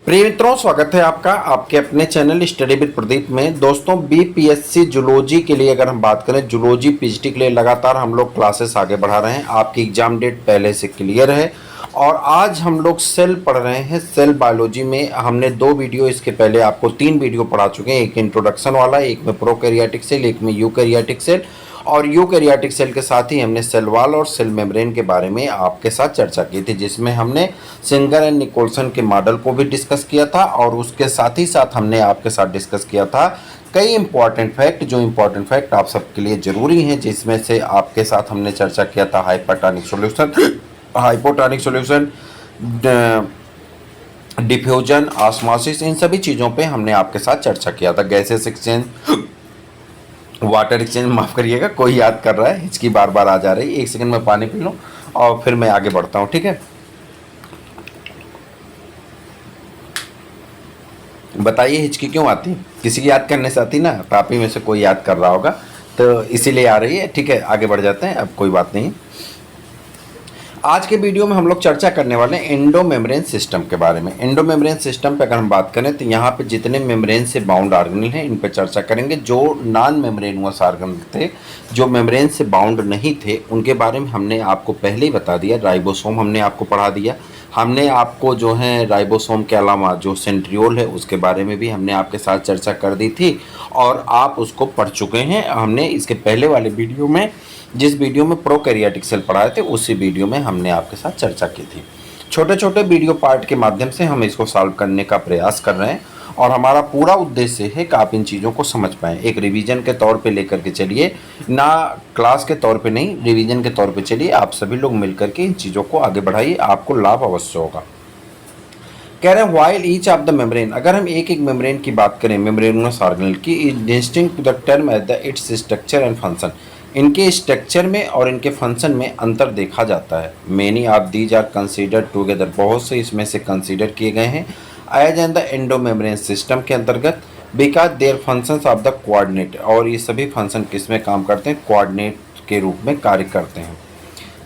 प्रिय मित्रों, स्वागत है आपका आपके अपने चैनल स्टडी विद प्रदीप में। दोस्तों, बीपीएससी जूलॉजी के लिए अगर हम बात करें, जूलॉजी पीएचडी के लिए लगातार हम लोग क्लासेस आगे बढ़ा रहे हैं। आपकी एग्जाम डेट पहले से क्लियर है और आज हम लोग सेल पढ़ रहे हैं। सेल बायोलॉजी में हमने 2 वीडियो, इसके पहले आपको 3 वीडियो पढ़ा चुके हैं। एक इंट्रोडक्शन वाला, एक में प्रोकैरियोटिक सेल, एक में यूकैरियोटिक सेल। और यूकैरियोटिक सेल के साथ ही हमने सेल वॉल और सेल मेम्ब्रेन के बारे में आपके साथ चर्चा की थी, जिसमें हमने सिंगर एंड निकोल्सन के मॉडल को भी डिस्कस किया था और उसके साथ ही साथ हमने आपके साथ डिस्कस किया था कई इंपॉर्टेंट फैक्ट, जो इंपॉर्टेंट फैक्ट आप सबके लिए ज़रूरी हैं, जिसमें से आपके साथ हमने चर्चा किया था hypertonic solution, hypotonic solution, diffusion, osmosis. इन सभी चीज़ों पे हमने आपके साथ चर्चा किया था। गैसेस एक्सचेंज, वाटर एक्सचेंज, माफ़ करिएगा, कोई याद कर रहा है, हिचकी बार बार आ जा रही है। 1 सेकंड में पानी पी लूँ और फिर मैं आगे बढ़ता हूँ, ठीक है। बताइए हिचकी क्यों आती है? किसी की याद करने से आती ना, तो आप ही में से कोई याद कर रहा होगा, तो इसीलिए आ रही है, ठीक है। आगे बढ़ जाते हैं, अब कोई बात नहीं। आज के वीडियो में हम लोग चर्चा करने वाले हैं एंडो मेम्ब्रेन सिस्टम के बारे में। एंडो मेम्ब्रेन सिस्टम पे अगर हम बात करें तो यहाँ पे जितने मेम्ब्रेन से बाउंड ऑर्गेनेल हैं, इन पे चर्चा करेंगे। जो नॉन मेम्ब्रेनुअस ऑर्गेनेल थे, जो मेम्ब्रेन से बाउंड नहीं थे, उनके बारे में हमने आपको पहले ही बता दिया। राइबोसोम हमने आपको पढ़ा दिया। हमने आपको जो है राइबोसोम के अलावा जो सेंट्रियोल है उसके बारे में भी हमने आपके साथ चर्चा कर दी थी और आप उसको पढ़ चुके हैं। हमने इसके पहले वाले वीडियो में, जिस वीडियो में प्रोकैरियोटिक सेल पढ़ाए थे, उसी वीडियो में हमने आपके साथ चर्चा की थी। छोटे छोटे वीडियो पार्ट के माध्यम से हम इसको सॉल्व करने का प्रयास कर रहे हैं और हमारा पूरा उद्देश्य है कि आप इन चीज़ों को समझ पाएँ। एक रिवीजन के तौर पे लेकर के चलिए, ना क्लास के तौर पे नहीं, रिवीजन के तौर पे चलिए। आप सभी लोग मिलकर के इन चीज़ों को आगे बढ़ाइए, आपको लाभ अवश्य होगा। कह रहे हैं while each of the membrane, अगर हम एक एक मेम्ब्रेन की बात करें, मेम्ब्रेनुअस ऑर्गेनेल की, is distinct to the term as the its structure and function, इनके स्ट्रक्चर में और इनके फंक्शन में अंतर देखा जाता है। Many of these are considered together, बहुत से इसमें से कंसीडर किए गए हैं as an the endomembrane system के अंतर्गत, because their functions of the coordinate, और ये सभी फंक्शन किस में काम करते हैं? कोऑर्डिनेट के रूप में कार्य करते हैं।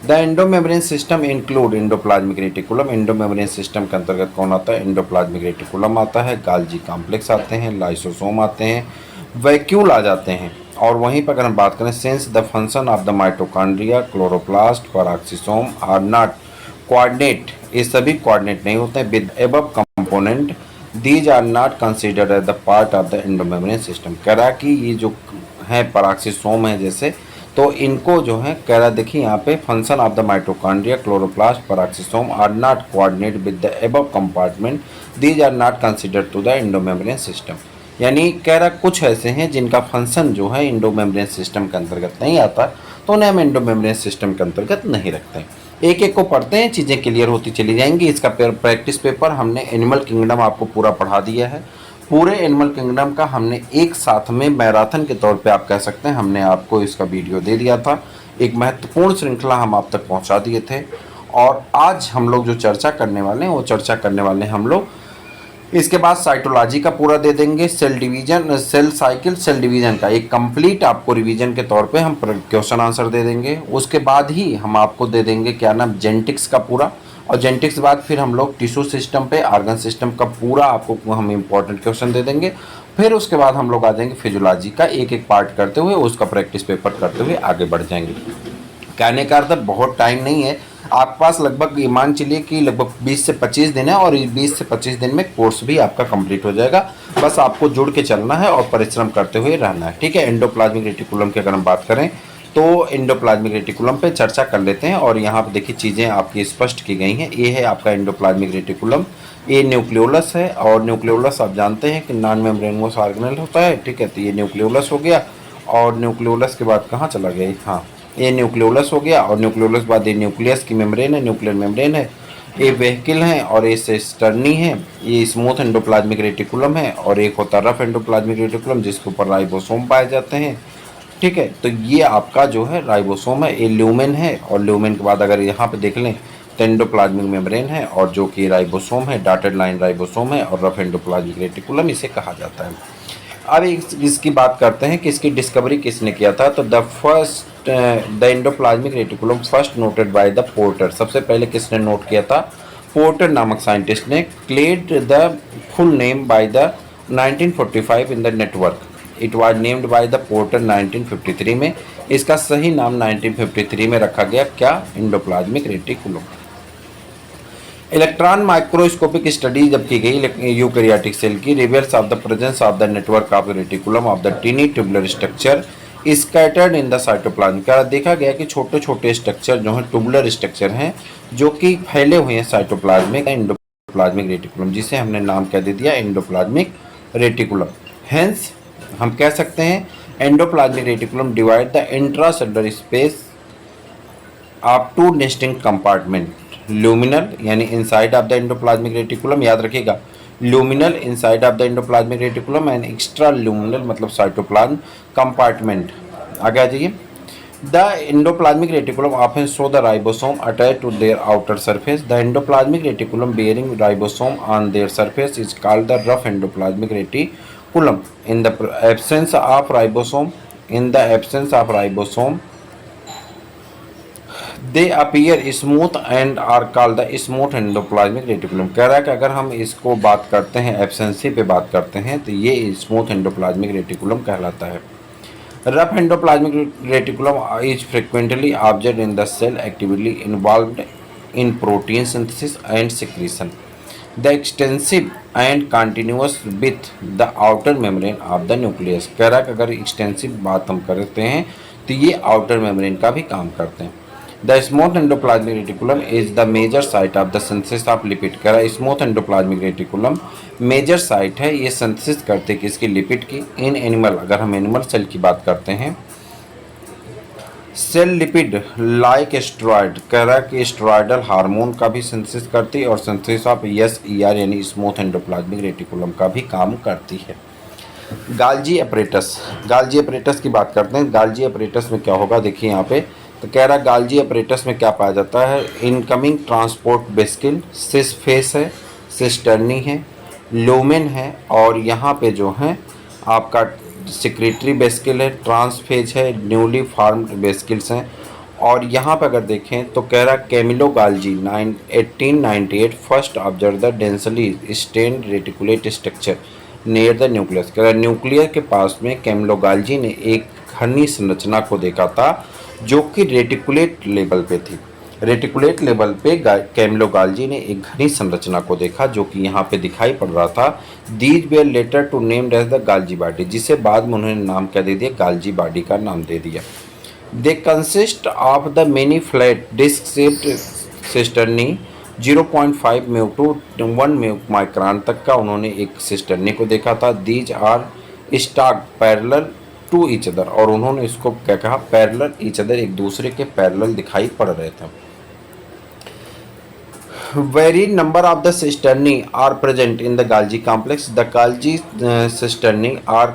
The endomembrane system include endoplasmic reticulum, endomembrane system के अंतर्गत कौन आता है? एंडोप्लाज्मिक रेटिकुलम आता है, गाल्जी कॉम्प्लेक्स आते हैं, लाइसोसोम आते हैं, वैक्यूल आ जाते हैं। और वहीं पर अगर हम बात करें, since the function of the mitochondria, chloroplast, peroxisome are not coordinate, ये सभी कोऑर्डिनेट नहीं होते हैं with above component, these are not considered as the part of the endomembrane system. कह रहा कि ये जो है पेरोक्सिसोम है जैसे, तो इनको जो है कह रहा, देखिए यहाँ पे, function of the mitochondria, chloroplast, peroxisome are not coordinate with the above compartment, these are not considered to the endomembrane system. यानी कह रहा कुछ ऐसे हैं जिनका फंक्शन जो है एंडोमेम्ब्रेन सिस्टम के अंतर्गत नहीं आता, तो उन्हें हम एंडोमेम्ब्रेन सिस्टम के अंतर्गत नहीं रखते हैं। एक एक को पढ़ते हैं, चीज़ें क्लियर होती चली जाएंगी। इसका प्रैक्टिस पेपर हमने एनिमल किंगडम आपको पूरा पढ़ा दिया है। पूरे एनिमल किंगडम का हमने एक साथ में मैराथन के तौर पे आप कह सकते हैं, हमने आपको इसका वीडियो दे दिया था। एक महत्वपूर्ण श्रृंखला हम आप तक पहुंचा दिए थे और आज हम लोग जो चर्चा करने वाले हैं, वो चर्चा करने वाले हैं हम लोग इसके बाद साइटोलॉजी का पूरा दे देंगे, cell division, cell cycle, cell division का एक कंप्लीट आपको रिवीजन के तौर पे हम क्वेश्चन आंसर दे देंगे। उसके बाद ही हम आपको दे देंगे क्या नाम, जेनेटिक्स का पूरा, और जेनेटिक्स के बाद फिर हम लोग टिश्यू सिस्टम पे, ऑर्गन सिस्टम का पूरा आपको हम इम्पोर्टेंट क्वेश्चन दे देंगे। फिर उसके बाद हम लोग आ जाएंगे फिजियोलॉजी का एक एक पार्ट करते हुए, उसका प्रैक्टिस पेपर करते हुए आगे बढ़ जाएंगे। कहने का अर्थ बहुत टाइम नहीं है आपके पास, लगभग ये मान चलिए कि लगभग 20 से 25 दिन है और 20 से 25 दिन में कोर्स भी आपका कंप्लीट हो जाएगा। बस आपको जुड़ के चलना है और परिश्रम करते हुए रहना है, ठीक है। एंडोप्लाज्मिक रेटिकुलम की अगर हम बात करें तो एंडोप्लाज्मिक रेटिकुलम पे चर्चा कर लेते हैं और यहाँ पे देखिए चीज़ें आपकी स्पष्ट की गई हैं। ये है आपका एंडोप्लाज्मिक रेटिकुलम, ये न्यूक्लियोलस है और न्यूक्लियोलस आप जानते हैं कि नॉन मेम्ब्रेनस ऑर्गेनेल होता है, ठीक है। तो ये न्यूक्लियोलस हो गया और न्यूक्लियोलस के बाद कहाँ चला गया? हाँ, ये न्यूक्लियोलस हो गया और न्यूक्लियोलस के बाद ये न्यूक्लियस की मेम्ब्रेन है, न्यूक्लियर मेम्ब्रेन है, ये वेहिकल है और ये सिस्टर्नी है, ये स्मूथ एंडोप्लाज्मिक रेटिकुलम है और एक होता है रफ एंडोप्लाज्मिक रेटिकुलम जिसके ऊपर राइबोसोम पाए जाते हैं, ठीक है। तो ये आपका जो है राइबोसोम है, ये ल्यूमेन है और ल्यूमेन के बाद अगर यहाँ पे देख लें तो एंडोप्लाज्मिक मेम्ब्रेन है और जो कि राइबोसोम है, डॉटेड लाइन राइबोसोम है और रफ एंडोप्लाज्मिक रेटिकुलम इसे कहा जाता है। अब इसकी बात करते हैं कि इसकी डिस्कवरी किसने किया था। तो the endoplasmic reticulum first noted bye the porter, सबसे पहले किसने नोट किया था? पोर्टर नामक साइंटिस्ट ने called the full name by the 1945 in the network. It was named by the Porter 1953 में। इसका सही नाम 1953 में रखा गया, क्या? Endoplasmic reticulum. Electron microscopic study जब की गई यूकैरियोटिक सेल की, reveals of the presence of the network of reticulum of the tiny tubular structure scattered in the cytoplasm. क्या देखा गया कि छोटे छोटे स्ट्रक्चर जो हैं ट्यूबुलर स्ट्रक्चर हैं जो कि फैले हुए हैं साइटोप्लाज्मिक एंडोप्लाज्मिक रेटिकुलम, जिसे हमने नाम क्या दे दिया? Endoplasmic reticulum. हेंस हम कह सकते हैं endoplasmic reticulum divide the intracellular space of two distinct compartment, luminal यानी inside of the endoplasmic reticulum, याद रखिएगा, luminal inside of the endoplasmic reticulum and extra luminal मतलब साइटोप्लाज्म कंपार्टमेंट। आगे आ जाइए। The endoplasmic reticulum often show the ribosome attach to their outer surface. The endoplasmic reticulum bearing ribosome on their surface is called the rough endoplasmic reticulum. In the absence of ribosome, in the absence of ribosome they appear smooth and are called the smooth endoplasmic reticulum. कह रहा है कि अगर हम इसको बात करते हैं, एब्सेंसी पे बात करते हैं, तो ये स्मूथ एंडोप्लाज्मिक रेटिकुलम कहलाता है। Rough endoplasmic reticulum is frequently observed in the cell actively involved in protein synthesis and secretion. The extensive and continuous with the outer membrane of the nucleus. कह रहा है कि अगर एक्सटेंसिव बात हम करते हैं तो ये आउटर मेम्ब्रेन का भी काम करते हैं। The smooth endoplasmic reticulum is the major site of the synthesis of lipid. कह रहा है smooth endoplasmic reticulum major site है, ये सिंथेसिस करते हैं किसकी? लिपिड की। इन एनिमल, अगर हम एनिमल सेल की बात करते हैं, सेल लिपिड लाइक स्टेरॉयड, कह रहा है कि स्टेरॉयडल हार्मोन का भी सिंथेसिस करती है और सिंथेसिस ऑफ SER यानी स्मूथ एंडोप्लाज्मिक रेटिकुलम का भी काम करती है। गाल्जी अपरेटस, गाल्जी अपरेटस की बात करते हैं। गाल्जी अपरेटस में क्या होगा, देखिए यहाँ पे, तो कह रहा है गाल्जी अपरेटस में क्या पाया जाता है? Incoming transport vesicle, cis face है, सिस्टर्नी है, लूमेन है, और यहाँ पे जो है आपका सिक्रेटरी वेसिकल है, ट्रांसफेज है, न्यूली फॉर्म्ड वेसिकल्स हैं। और यहाँ पे अगर देखें तो कह रहा है Camillo Golgi 1898 first observe the densely stained reticulate structure near the nucleus. कह रहा है न्यूक्लियस के पास में कैमिलो गाल्जी ने एक घनी संरचना को देखा था जो कि रेटिकुलेट लेवल पे थी। रेटिकुलेट लेवल पे कैमिलो गाल्जी ने एक घनी संरचना को देखा जो कि यहाँ पे दिखाई पड़ रहा था। These were later to named as the Golgi body, जिसे बाद में उन्होंने नाम क्या दे दिया? गाल्जी बॉडी का नाम दे दिया। They consist of the many flat disc shaped cisternae 0.5 mu to 1 micron तक का उन्होंने एक सिस्टर्नी को देखा था। These are stock parallel to each other, और उन्होंने इसको क्या कहा? पैरेलल ईच अदर, एक दूसरे के पैरेलल दिखाई पड़ रहे थे। Very number of the cisternae are present in the Golgi complex. The Golgi cisternae are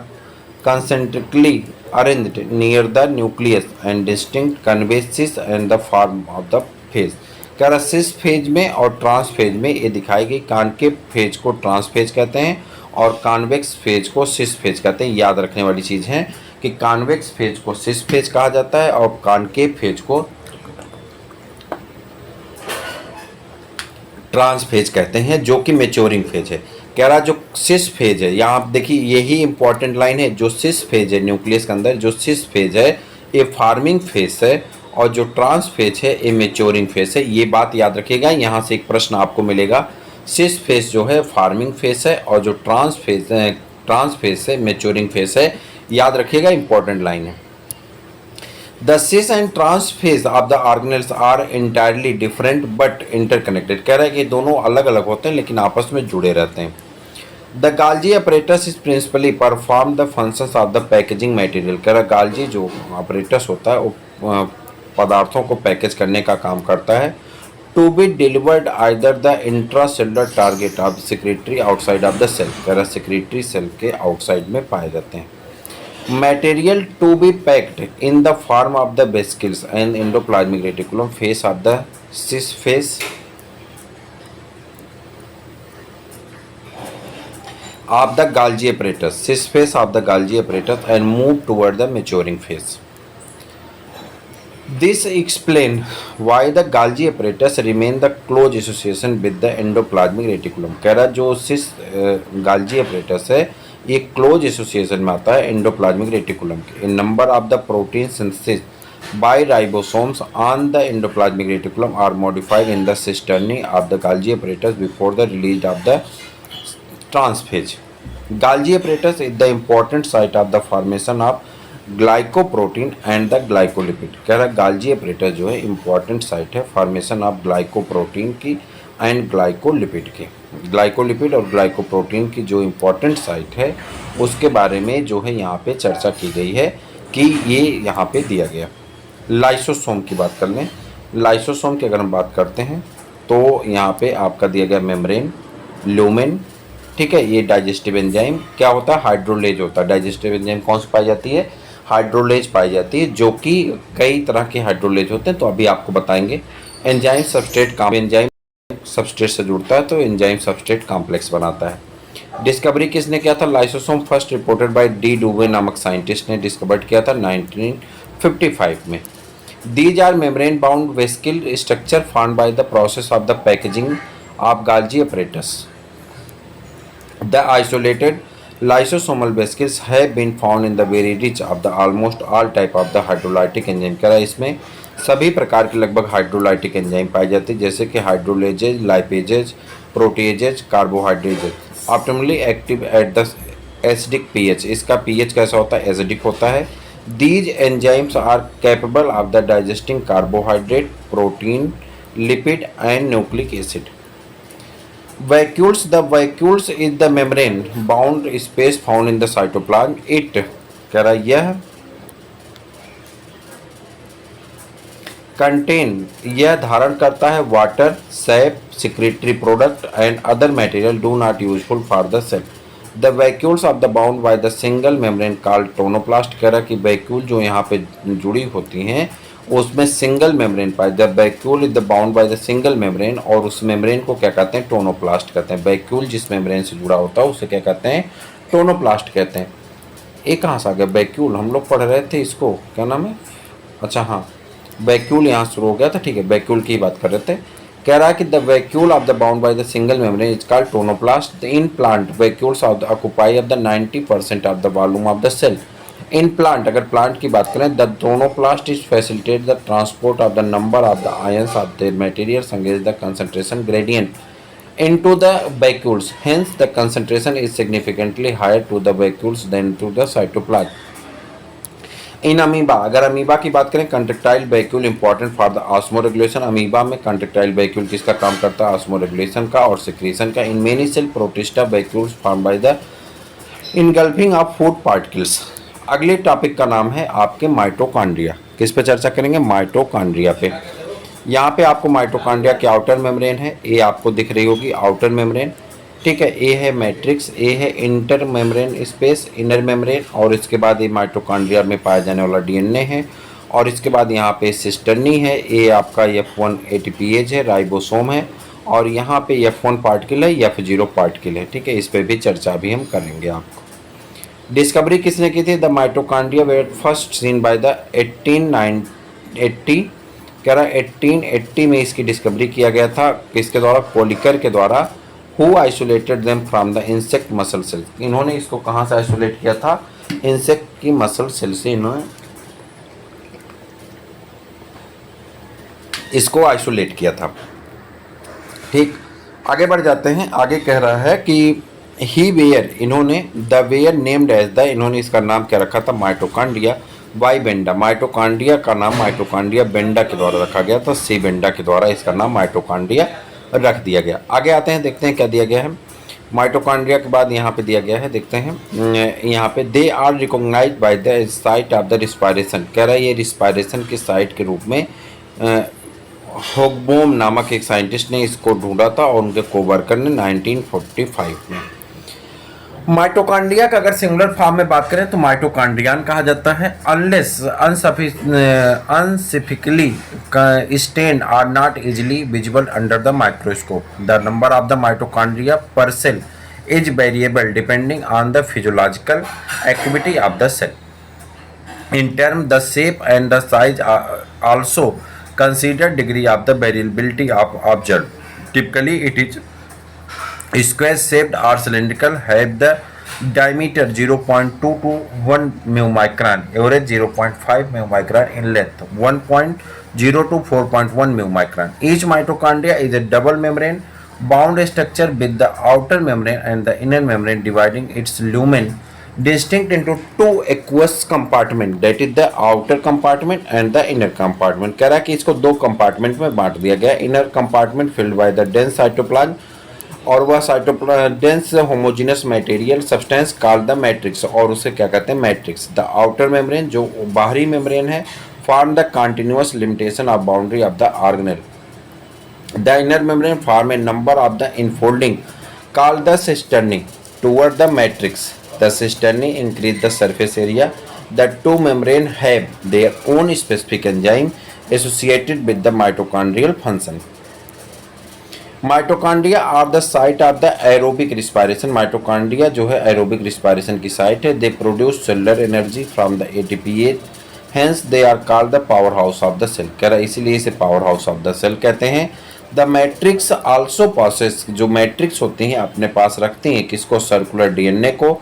concentrically arranged near the nucleus and distinct convexes and the form of the phase। कह रहा सिस phase में और trans phase में ये दिखाई गई। Concave phase को trans phase कहते हैं और कॉन्वेक्स फेज को सिस फेज कहते हैं। याद रखने वाली चीज़ है कि कॉन्वेक्स फेज को सिस फेज कहा जाता है और कॉन्केव फेज को ट्रांस फेज कहते हैं, जो कि मैच्योरिंग फेज है। कह रहा जो सिस फेज है, यहाँ आप देखिए यही इंपॉर्टेंट लाइन है, जो सिस फेज है न्यूक्लियस के अंदर, जो सिस फेज है ये फार्मिंग फेज है और जो ट्रांस फेज है ये मैच्योरिंग फेज है। ये बात याद रखिएगा, यहाँ से एक प्रश्न आपको मिलेगा। सिस फेज जो है फार्मिंग फेज है और जो ट्रांस फेज है मैच्योरिंग फेज है। याद रखिएगा, इंपॉर्टेंट लाइन है। The cis and trans phase of the organelles are entirely different but interconnected. कह रहा है कि दोनों अलग अलग होते हैं लेकिन आपस में जुड़े रहते हैं। The गाल्जी apparatus is principally perform the functions of the packaging material. कह रहा है गाल्जी जो अपरेटस होता है वो पदार्थों को पैकेज करने का काम करता है। To be delivered either the intracellular target of secretory outside of the cell. कह रहा सेक्रेटरी सेल के आउटसाइड में पाए जाते हैं। Material to be packed in the form of the vesicles and endoplasmic reticulum face of the cis phase of the Golgi apparatus, cis phase of the Golgi apparatus and move toward the maturing phase. This explain why the Golgi apparatus remain the close association with the endoplasmic reticulum। कह रहा जो सिस Golgi apparatus है ये close association में आता है endoplasmic reticulum के। In number of the protein synthesis by ribosomes on the endoplasmic reticulum are modified in the cisternae of the Golgi apparatus before the release of the transphase। Golgi apparatus is the important site of the formation of glycoprotein and the glycolipid. कह रहा है गाल्जी apparatus जो है important site है formation of glycoprotein की and glycolipid की। Glycolipid और glycoprotein की जो इम्पोर्टेंट साइट है उसके बारे में जो है यहाँ पे चर्चा की गई है कि ये यहाँ पे दिया गया। लाइसोसोम की बात कर लें। लाइसोसोम की अगर हम बात करते हैं तो यहाँ पे आपका दिया गया मेम्ब्रेन, ल्यूमेन, ठीक है। ये डाइजेस्टिव एंजाइम क्या होता है, हाइड्रोलेज होता है। डाइजेस्टिव एंजाइम कौन सी पाई जाती है, हाइड्रोलेज पाई जाती है, जो कि कई तरह के हाइड्रोलेज होते हैं तो अभी आपको बताएंगे। एंजाइम सबस्ट्रेट एंजाइम सबस्ट्रेट से जुड़ता है तो एंजाइम सबस्ट्रेट कॉम्प्लेक्स बनाता है। डिस्कवरी किसने किया था, lysosome first reported by de Duve नामक साइंटिस्ट ने डिस्कवर किया था 1955 में। These are membrane bound vesicle structure formed by the process of the packaging of Golgi apparatus। The isolated lysosomal vesicles have been found in the very rich of the almost all type of the hydrolytic enzyme। कह रहा है इसमें सभी प्रकार के लगभग hydrolytic enzyme पाए जाते हैं जैसे कि hydrolases, lipases, proteases, carbohydrases. Optimally active at the acidic pH. इसका पीएच कैसा होता है, एसिडिक होता है। These enzymes are capable of the digesting carbohydrate, protein, lipid and nucleic acid. Vacuoles, the vacuoles is the membrane bound space found in the cytoplasm। It कह रहा यह contain, यह धारण करता है water, SAP, secretory product and other material do not useful for the cell। The vacuoles of the bound by the single membrane called tonoplast। कह रहा कि वैक्यूल जो यहाँ पे जुड़ी होती हैं उसमें सिंगल मेम्ब्रेन पाए। The vacuole is the bound by the single membrane, और उस मेम्ब्रेन को क्या कहते हैं, टोनोप्लास्ट कहते हैं। वैक्यूल जिस मेम्ब्रेन से जुड़ा होता है उसे क्या कहते हैं, टोनोप्लास्ट कहते हैं। ये कहाँ से आ गया वैक्यूल, हम लोग पढ़ रहे थे इसको, क्या नाम है, अच्छा हाँ वैक्यूल यहाँ शुरू हो गया था, ठीक है वैक्यूल की बात कर रहे थे। कह रहा है कि the vacuole of the bound by the single membrane is called tonoplast. In plant vacuoles of the occupy of the 90% of the volume of the cell. In plant, अगर प्लांट की बात करें, the tonoplast is facilitate the transport of the number of the ions of the materials against the concentration gradient into the vacuoles। hence the concentration is significantly higher to the vacuoles than to the cytoplasm। In amoeba, अगर amoeba की बात करें, contractile vacuole important for the osmoregulation. Amoeba में contractile vacuole किसका काम करता है, osmoregulation का और सिक्रीशन का। In many cell protista vacuoles form by the engulfing of food particles. अगले टॉपिक का नाम है आपके माइटोकॉन्ड्रिया। किस पे चर्चा करेंगे, माइटोकॉन्ड्रिया पे। यहाँ पे आपको माइटोकॉन्ड्रिया के आउटर मेम्ब्रेन है, ए आपको दिख रही होगी आउटर मेम्ब्रेन, ठीक है। ए है मैट्रिक्स, ए है inter membrane space, inner membrane, और इसके बाद ये माइटोकॉन्ड्रिया में पाया जाने वाला डीएनए है। और इसके बाद यहाँ पे सिस्टर्नी है, ए आपका F1 एटीपीएज है, राइबोसोम है, और यहाँ पे F1 पार्टिकल है, F0 पार्टिकल है, ठीक है। इस पर भी चर्चा भी हम करेंगे। आपको डिस्कवरी किसने की थी, the mitochondria were first seen by the 1880। कह रहा 1880 में इसकी डिस्कवरी किया गया था, किसके द्वारा, कोलिकर के द्वारा। Who isolated them from the insect muscle cell. इन्होंने इसको कहाँ से आइसोलेट किया था, इंसेक्ट की मसल सेल से इन्होंने इसको आइसोलेट किया था, ठीक। आगे बढ़ जाते हैं। आगे कह रहा है कि ही वेयर, इन्होंने the were named as the, इन्होंने इसका नाम क्या रखा था, माइटोकॉन्ड्रिया बाई बेंडा। माइटोकॉन्ड्रिया का नाम माइटोकॉन्ड्रिया बेंडा के द्वारा रखा गया था, सी बेंडा के द्वारा इसका नाम माइटोकॉन्ड्रिया रख दिया गया। आगे आते हैं, देखते हैं क्या दिया गया है। माइटोकॉन्ड्रिया के बाद यहाँ पे दिया गया है, देखते हैं यहाँ पे, they are recognised by the site of the respiration. कह रहा है ये रिस्पायरेशन के साइट के रूप में होगबोम नामक एक साइंटिस्ट ने इसको ढूंढा था और उनके कोवर्कर ने 1945 में। माइटोकॉन्ड्रिया का अगर सिंगुलर फॉर्म में बात करें तो माइटोकॉन्ड्रियन कहा जाता है। Unless specifically stain are not easily visible under the microscope. The number of the mitochondria per cell is variable depending on the physiological activity of the cell. In term the shape and the size also considered degree of the variability of object. Typically, it is square shaped or cylindrical, have the diameter 0.2 to 1 μmicron, average 0.5 μmicron in length, 1.0 to 4.1 μmicron. Each mitochondria is a double membrane bound structure with the outer membrane and the inner membrane dividing its lumen distinct into two aqueous compartment, that is the outer compartment and the inner compartment. कह रहा है कि इसको दो compartment में बांट दिया गया. Inner compartment filled by the dense cytoplasm, और वह cytodense homogenous material substance called the matrix, और उसे क्या कहते हैं मैट्रिक्स. द आउटर मेम्ब्रेन जो बाहरी मेम्ब्रेन है form the continuous limitation of boundary of the organelle. The inner membrane form a number of the infolding called the cisternae toward the matrix. The cisternae increase the surface area. The two membrane have their own specific enzyme associated with the mitochondrial function. Mitochondria are the site of the aerobic respiration. Mitochondria जो है aerobic respiration की site है. They produce cellular energy from the ATP, hence they are called the power house of the cell. कह रहा है इसीलिए इसे power house of the cell कहते हैं. द मैट्रिक्स आल्सो प्रोसेस, जो मैट्रिक्स होती हैं अपने पास रखती हैं किसको, सर्कुलर डीएनए को,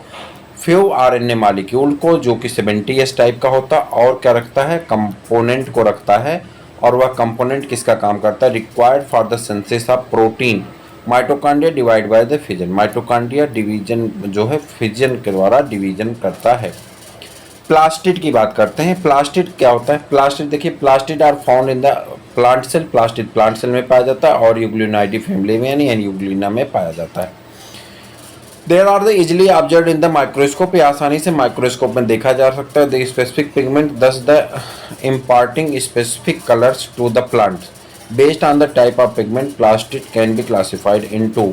फ्यू आरएनए मॉलिक्यूल को जो कि 70S टाइप का होता, और क्या रखता है कंपोनेंट को रखता है. और वह कंपोनेंट किसका काम करता है, required for the synthesis of protein. Mitochondria divide by the fission. Mitochondria division जो है फिजन के द्वारा डिवीजन करता है. प्लास्टिड की बात करते हैं. प्लास्टिड क्या होता है, प्लास्टिड देखिए, plastid are found in the plant cell. Plastid plant cell में पाया जाता है और यूग्लिनाइडी फैमिली में यानी यूग्लिना में पाया जाता है. There are the easily observe in the microscope. ये आसानी से माइक्रोस्कोप में देखा जा सकता है. The specific pigment thus the imparting specific colors to the plant. Based on the type of pigment, plastid can be classified into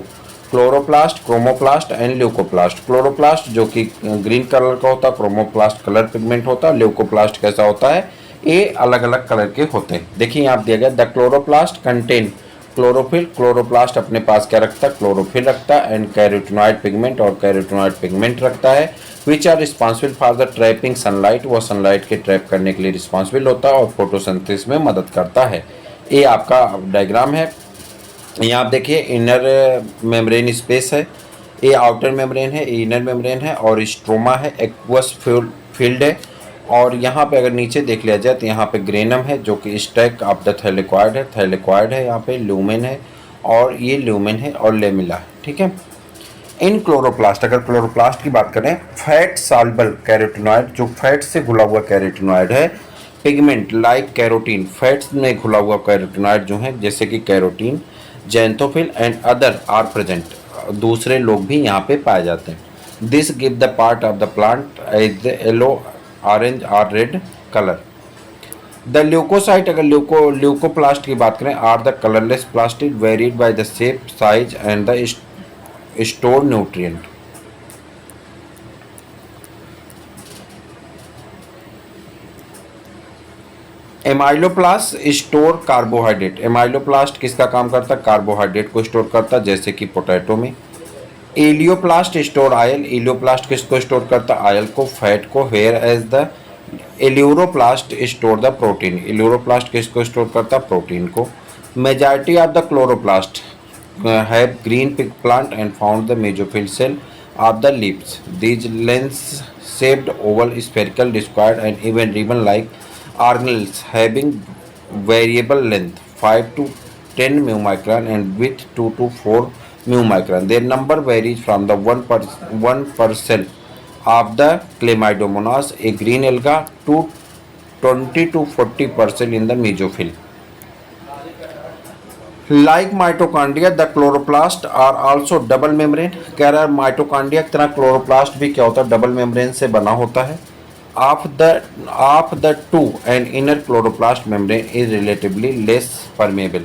chloroplast, chromoplast and leucoplast. Chloroplast जो कि ग्रीन कलर का होता है, क्रोमोप्लास्ट कलर पिगमेंट होता है, leucoplast कैसा होता है, ये अलग अलग कलर के होते हैं. देखिए यहाँ दिया गया, the chloroplast contain chlorophyll. Chloroplast अपने पास क्या रखता है, क्लोरोफिल रखता है, एंड कैरोटिनॉइड पिगमेंट, और कैरोटिनॉइड पिगमेंट रखता है, which are responsible for the trapping sunlight. वो सनलाइट के ट्रैप करने के लिए रिस्पॉन्सिबल होता है और फोटोसिंथेसिस में मदद करता है. ये आपका डायग्राम है. यहाँ आप देखिए इनर मेम्ब्रेन स्पेस है, ये आउटर मेम्ब्रेन है, ये इनर मेम्ब्रेन है, और स्ट्रोमा है, एक्वस फील्ड है. और यहाँ पे अगर नीचे देख लिया जाए तो यहाँ पे ग्रेनम है जो कि स्टैक ऑफ द थैलेक्वाइड है. थैलेक्वाइड है, यहाँ पे ल्यूमेन है, और ये ल्यूमेन है, और लेमिला है. ठीक है. इन क्लोरोप्लास्ट, अगर क्लोरोप्लास्ट की बात करें, फैट सॉल्युबल कैरोटिनॉइड, जो फैट से घुला हुआ कैरोटिनॉइड है. पिगमेंट लाइक कैरोटीन, फैट्स में घुला हुआ कैरोटिनॉइड जो है जैसे कि carotene, xanthophyll and other are present. दूसरे लोग भी यहाँ पे पाए जाते हैं. This give the part of the plant as the yellow, orange और रेड कलर. द ल्यूकोसाइट, अगर ल्यूकोप्लास्ट की बात करें, are the colourless plastid varied by the shape, size and the store nutrient. Amyloplast store carbohydrate. Amyloplast किसका काम करता है, carbohydrate को स्टोर करता है जैसे कि पोटैटो में. Elaioplast store oil. एलियोप्लास्ट किसको स्टोर करता है, आयल को, फैट को. Whereas the aleuroplast store the protein. Aleuroplast किसको स्टोर करता है, प्रोटीन को. Majority of the chloroplast have green pig plant and found the mesophyll cell of the leaves. These lens-shaped oval, spherical, discoid and even ribbon-like organelles having variable length 5 to 10 μmicron and width 2 to 4 μmicron. Their number varies from the 1 per cell of the Chlamydomonas, a green alga, to 20 to 40% in the mesophyll. Like mitochondria the chloroplast are also double membrane. कह रहा है mitochondria की तरह chloroplast भी क्या होता है, double membrane से बना होता है. Of the two and inner chloroplast membrane is relatively less permeable.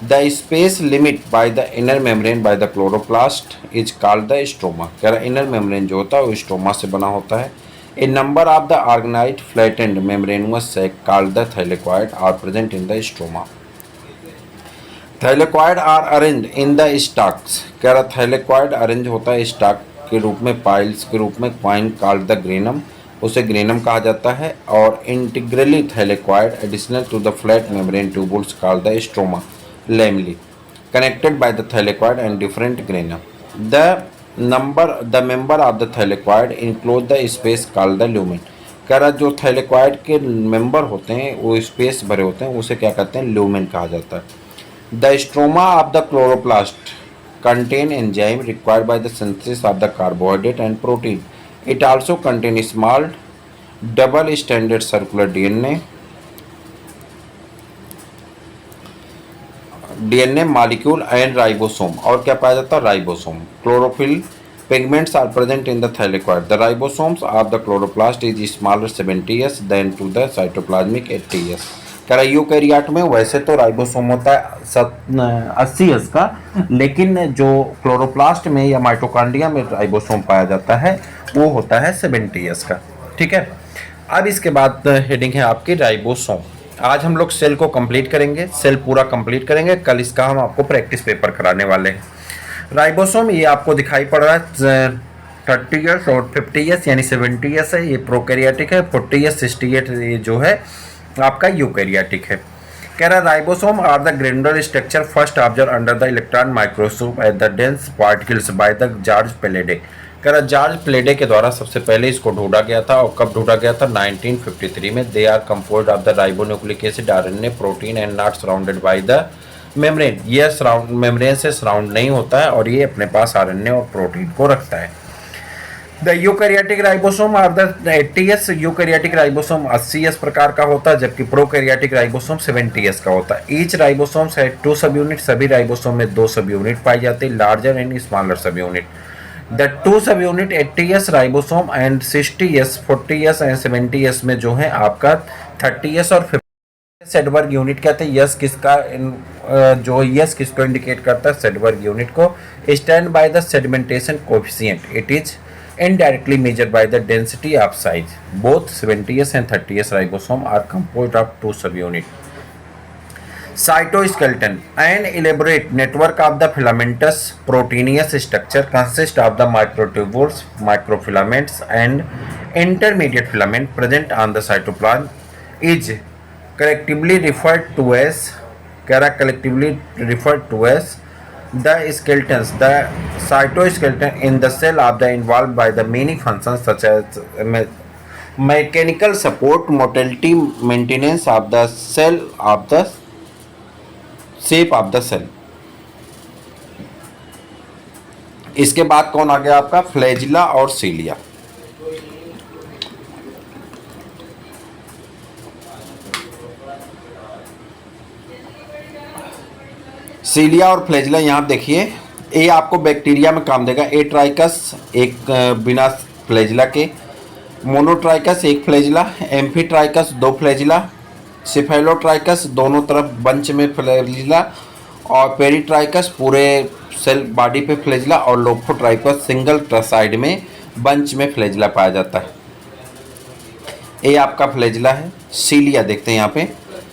The space limit by the inner membrane by the chloroplast is called the stroma. कह रहा है इनर मेम्ब्रेन जो होता है वो स्ट्रोमा से बना होता है. A number of the organised flattened membranous sac called the thylakoid are present in the stroma. Thylakoid are arrange in the stacks. कह रहा थैलेक्वाइड अरेंज होता है स्टॉक के रूप में, पाइल्स के रूप में. Coin called the granum. उसे ग्रेनम कहा जाता है। और integrally thylakoid additional to the flat membrane tubules called the stroma lamellae connected by the thylakoid and different grana. The member of the thylakoid include the space called the lumen. कह रहा जो thylakoid के member होते हैं वो space भरे होते हैं उसे क्या कहते हैं, ल्यूमेन कहा जाता है। The stroma of the chloroplast contain enzyme required by the synthesis of the carbohydrate and protein. It also contain small double stranded circular DNA molecule and ribosome. और क्या पाया जाता है, ribosome. Chlorophyll pigments are present in the thylakoid. The ribosomes of the chloroplast is smaller 70s then to the cytoplasmic 80s। कह रहा eukaryote में वैसे तो राइबोसोम होता है 80s का, लेकिन जो क्लोरोप्लास्ट में या माइटोकॉन्ड्रिया में राइबोसोम पाया जाता है वो होता है 70s का। ठीक है, अब इसके बाद हेडिंग है आपकी राइबोसोम। आज हम लोग सेल को कंप्लीट करेंगे, सेल पूरा कंप्लीट करेंगे। कल इसका हम आपको प्रैक्टिस पेपर कराने वाले हैं। राइबोसोम ये आपको दिखाई पड़ रहा है 30s और 50s यानी 70s है, ये प्रोकैरियोटिक है। 40s 68 ये जो है आपका यूकैरियोटिक है। कह रहा ribosome are the granular structure first observe under the electron microscope at the dense particles by the George Palade. कह रहा जॉर्ज प्लेडे के द्वारा सबसे पहले इसको ढूंढा गया था। और कब ढूंढा गया था, 1953 में। They are composed of the ribonucleic acid RNA protein and not surrounded by the membrane. यह सराउंड मेम्ब्रेन से सराउंड नहीं होता है और ये अपने पास आरएनए और प्रोटीन को रखता है। The eukaryotic ribosome are the 80s। Eukaryotic ribosome 80s प्रकार का होता है, जबकि प्रोकैरियोटिक राइबोसोम 70s का होता है। ईच राइबोसोम है 2 सब यूनिट। सभी राइबोसोम में 2 सब यूनिट पाई जाती है, लार्जर एंड स्मॉलर सब यूनिट। The 2 सब unit 80s ribosome and 60s 40s and 70s में जो है आपका 30s और 50s सेडबर्ग यूनिट कहते हैं। यस किसका जो यस किसको इंडिकेट करता है, सेडबर्ग यूनिट को। Stand by the sedimentation coefficient. It is indirectly measured by the density of size. Both 70s and 30s ribosome are composed of 2 subunit. Cytoskeleton, an elaborate network of the filamentous proteinous structure consists of the microtubules, microfilaments, and intermediate filament present on the cytoplasm, is collectively referred to as the skeletons. The cytoskeleton in the cell of the involved by the many functions such as mechanical support, motility, maintenance of the cell of the shape of the cell. इसके बाद कौन आ गया आपका, flagella और सीलिया। सीलिया और flagella यहां देखिए, ए आपको बैक्टीरिया में काम देगा। ए ट्राइकस एक बिना फ्लैजिला के, मोनोट्राइकस एक फ्लैजिला, एम्फीट्राइकस 2 फ्लैजिला, सिफेलोट्राइकस दोनों तरफ बंच में फ्लैजिला, और पेरीट्राइकस पूरे सेल बॉडी पे फ्लैजिला, और लोफोट्राइकस सिंगल साइड में बंच में फ्लैजिला पाया जाता है। ये आपका फ्लैजिला है। सीलिया देखते हैं यहाँ पे,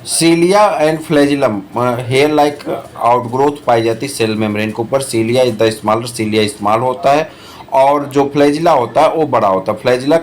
cilia and flagellum hair like outgrowth पाई जाती है सेल मेम्ब्रेन के ऊपर। Cilia is the smaller, cilia small होता है, और जो फ्लैजिला होता है वो बड़ा होता है। Flagella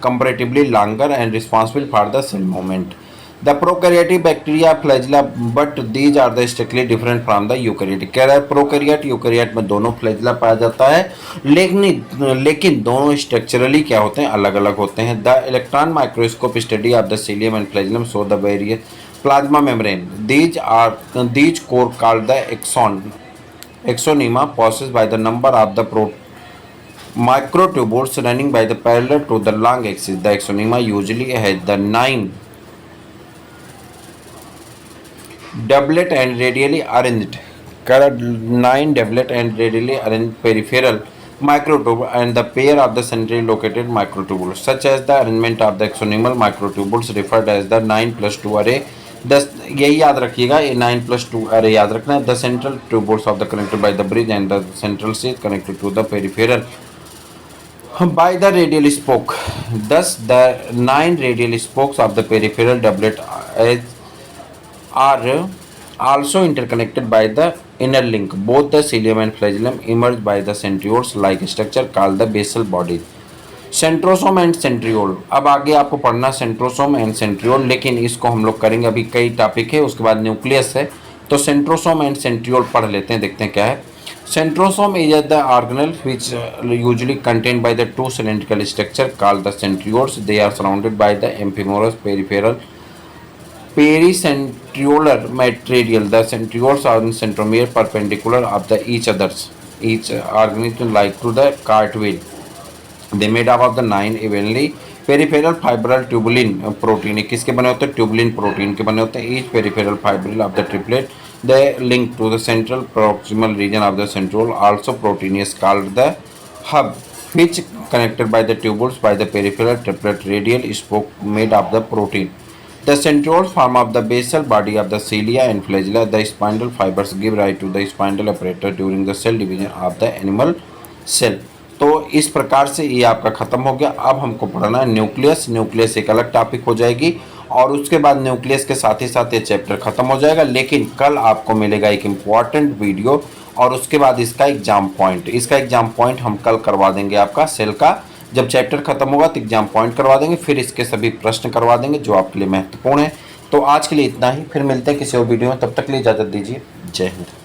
comparatively longer and responsible for the cell movement. The prokaryotic bacteria flagella, but these are the strictly different from the eukaryotic. कह रहा है प्रोकैरियोट यूकैरियोट में दोनों फ्लैजिला पाया जाता है, लेकिन दोनों स्ट्रक्चरली क्या होते हैं, अलग अलग होते हैं। The electron microscope study of the cilium and flagellum show the various plasma membrane. These core called the exonyma possessed by the number of the microtubules running by the parallel to the long axis. The exonyma usually has the 9 doublet and radially arranged 9 doublet and radially arranged peripheral microtubule and the pair of the centrally located microtubules, such as the arrangement of the exonymal microtubules referred as the 9+2 array. यही याद रखिएगा, ये 9+2 अरे याद रखना है। The central tubules of the connected by the bridge and the central sheath connected to the peripheral by the radial spoke. Thus the 9 radial spokes of the peripheral doublet are also interconnected by the inner link. Both the cilium and flagellum emerge by the centrioles like structure called the basal body. Centrosome and centriole. अब आगे आपको पढ़ना centrosome and centriole, लेकिन इसको हम लोग करेंगे, अभी कई टॉपिक है, उसके बाद न्यूक्लियस है। तो सेंट्रोसोम एंड सेंट्रियोल पढ़ लेते हैं, देखते हैं क्या है। Centrosome is the organelle which usually contained by the two cylindrical structure called the centrioles. They are surrounded by the ephemeral peripheral pericentriolar material. The centrioles are in centromere perpendicular of the each others. Each organism like to the cartwheel. They made up of the 9 evenly peripheral fibril tubulin protein। किसके बने होते हैं? Tubulin protein के बने होते हैं। Each peripheral fibril of the triplet they link to the central proximal region of the centriole, also protein is called the hub, which connected by the tubules by the peripheral triplet radial spoke made of the protein. The centrioles form of the basal body of the cilia and flagella. The spindle fibers give rise to the spindle apparatus during the cell division of the animal cell। तो इस प्रकार से ये आपका खत्म हो गया। अब हमको पढ़ना है न्यूक्लियस। न्यूक्लियस एक अलग टॉपिक हो जाएगी और उसके बाद न्यूक्लियस के साथ ही साथ ये चैप्टर खत्म हो जाएगा। लेकिन कल आपको मिलेगा एक इम्पॉर्टेंट वीडियो और उसके बाद इसका एग्जाम पॉइंट। इसका एग्जाम पॉइंट हम कल करवा देंगे आपका सेल का। जब चैप्टर खत्म होगा तो एग्जाम पॉइंट करवा देंगे, फिर इसके सभी प्रश्न करवा देंगे जो आपके लिए महत्वपूर्ण है। तो आज के लिए इतना ही, फिर मिलते हैं किसी और वीडियो में, तब तक के लिए इजाज़त दीजिए। जय हिंद।